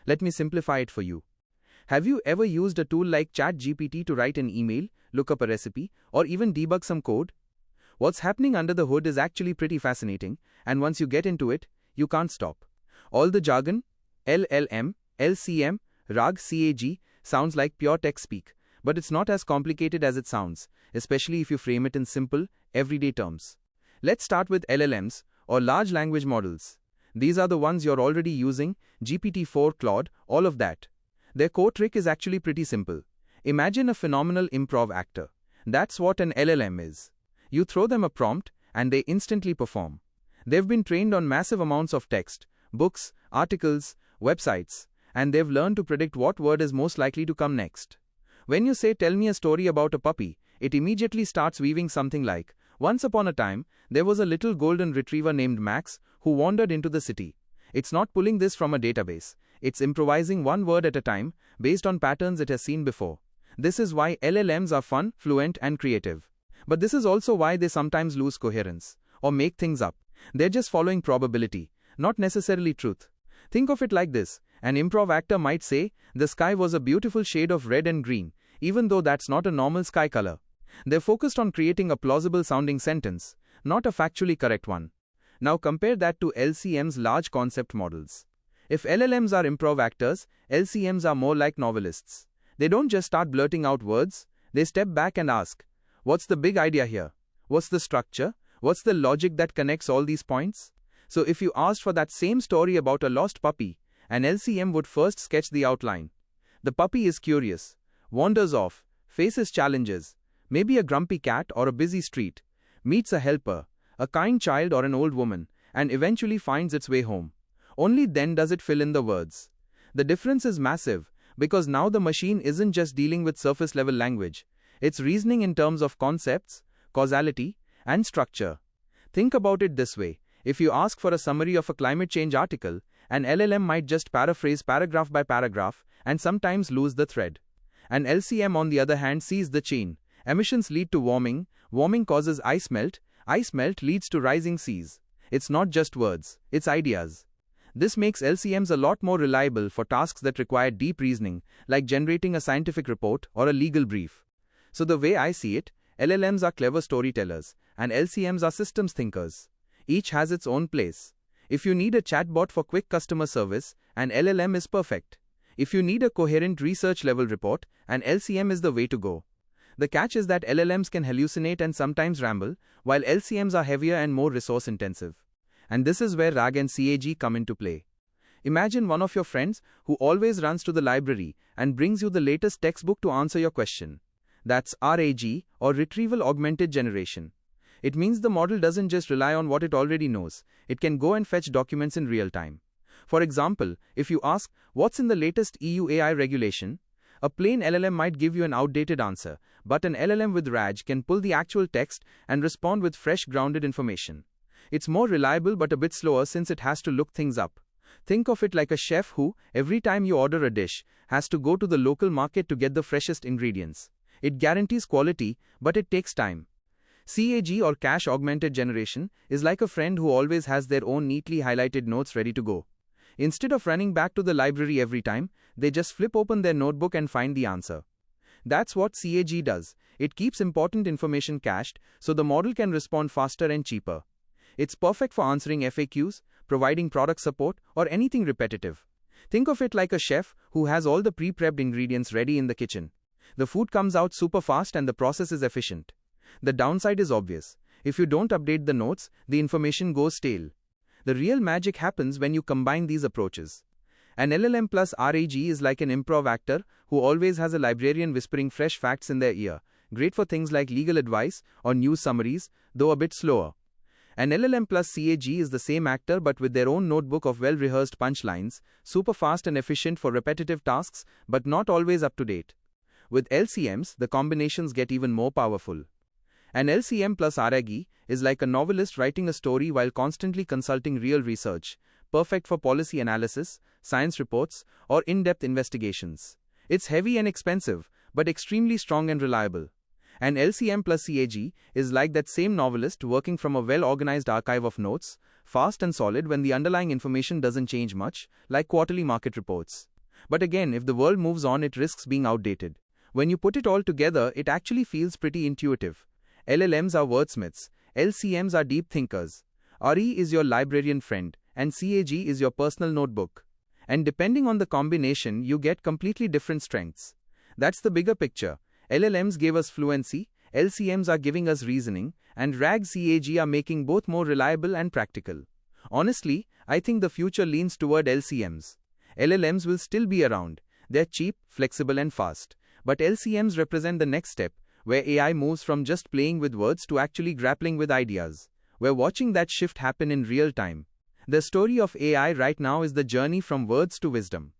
Let me simplify it for you. Have you ever used a tool like ChatGPT to write an email, look up a recipe, or even debug some code? What's happening under the hood is actually pretty fascinating, and once you get into it, you can't stop. All the jargon, LLM, LCM, RAG, CAG, sounds like pure tech speak, but it's not as complicated as it sounds, especially if you frame it in simple, everyday terms. Let's start with LLMs, or large language models. These are the ones you're already using, GPT-4, Claude, all of that. Their core trick is actually pretty simple. Imagine a phenomenal improv actor. That's what an LLM is. You throw them a prompt, and they instantly perform. They've been trained on massive amounts of text, books, articles, websites, and they've learned to predict what word is most likely to come next. When you say, "Tell me a story about a puppy," it immediately starts weaving something like, "Once upon a time, there was a little golden retriever named Max who wandered into the city." It's not pulling this from a database. It's improvising one word at a time, based on patterns it has seen before. This is why LLMs are fun, fluent, and creative. But this is also why they sometimes lose coherence, or make things up. They're just following probability, not necessarily truth. Think of it like this. An improv actor might say, "The sky was a beautiful shade of red and green," even though that's not a normal sky color. They're focused on creating a plausible-sounding sentence, not a factually correct one. Now compare that to LCM's large concept models. If LLMs are improv actors, LCMs are more like novelists. They don't just start blurting out words, they step back and ask, "What's the big idea here? What's the structure? What's the logic that connects all these points?" So if you asked for that same story about a lost puppy, an LCM would first sketch the outline. The puppy is curious, wanders off, faces challenges, maybe a grumpy cat or a busy street, meets a helper, a kind child or an old woman, and eventually finds its way home. Only then does it fill in the words. The difference is massive, because now the machine isn't just dealing with surface-level language. It's reasoning in terms of concepts, causality, and structure. Think about it this way. If you ask for a summary of a climate change article, an LLM might just paraphrase paragraph by paragraph and sometimes lose the thread. An LCM, on the other hand, sees the chain. Emissions lead to warming, warming causes ice melt leads to rising seas. It's not just words, it's ideas. This makes LCMs a lot more reliable for tasks that require deep reasoning, like generating a scientific report or a legal brief. So the way I see it, LLMs are clever storytellers, and LCMs are systems thinkers. Each has its own place. If you need a chatbot for quick customer service, an LLM is perfect. If you need a coherent research-level report, an LCM is the way to go. The catch is that LLMs can hallucinate and sometimes ramble, while LCMs are heavier and more resource-intensive. And this is where RAG and CAG come into play. Imagine one of your friends who always runs to the library and brings you the latest textbook to answer your question. That's RAG, or Retrieval Augmented Generation. It means the model doesn't just rely on what it already knows, it can go and fetch documents in real time. For example, if you ask, "What's in the latest EU AI regulation?" a plain LLM might give you an outdated answer, but an LLM with RAG can pull the actual text and respond with fresh, grounded information. It's more reliable but a bit slower since it has to look things up. Think of it like a chef who, every time you order a dish, has to go to the local market to get the freshest ingredients. It guarantees quality, but it takes time. CAG, or Cache Augmented Generation, is like a friend who always has their own neatly highlighted notes ready to go. Instead of running back to the library every time, they just flip open their notebook and find the answer. That's what CAG does. It keeps important information cached, so the model can respond faster and cheaper. It's perfect for answering FAQs, providing product support, or anything repetitive. Think of it like a chef who has all the pre-prepped ingredients ready in the kitchen. The food comes out super fast and the process is efficient. The downside is obvious. If you don't update the notes, the information goes stale. The real magic happens when you combine these approaches. An LLM plus RAG is like an improv actor who always has a librarian whispering fresh facts in their ear, great for things like legal advice or news summaries, though a bit slower. An LLM plus CAG is the same actor but with their own notebook of well-rehearsed punchlines, super fast and efficient for repetitive tasks, but not always up to date. With LCMs, the combinations get even more powerful. An LCM plus RAG is like a novelist writing a story while constantly consulting real research, perfect for policy analysis, science reports, or in-depth investigations. It's heavy and expensive, but extremely strong and reliable. An LCM plus CAG is like that same novelist working from a well-organized archive of notes, fast and solid when the underlying information doesn't change much, like quarterly market reports. But again, if the world moves on, it risks being outdated. When you put it all together, it actually feels pretty intuitive. LLMs are wordsmiths, LCMs are deep thinkers. RE is your librarian friend, and CAG is your personal notebook. And depending on the combination, you get completely different strengths. That's the bigger picture. LLMs gave us fluency, LCMs are giving us reasoning, and RAG CAG are making both more reliable and practical. Honestly, I think the future leans toward LCMs. LLMs will still be around. They're cheap, flexible, and fast. But LCMs represent the next step, where AI moves from just playing with words to actually grappling with ideas. We're watching that shift happen in real time. The story of AI right now is the journey from words to wisdom.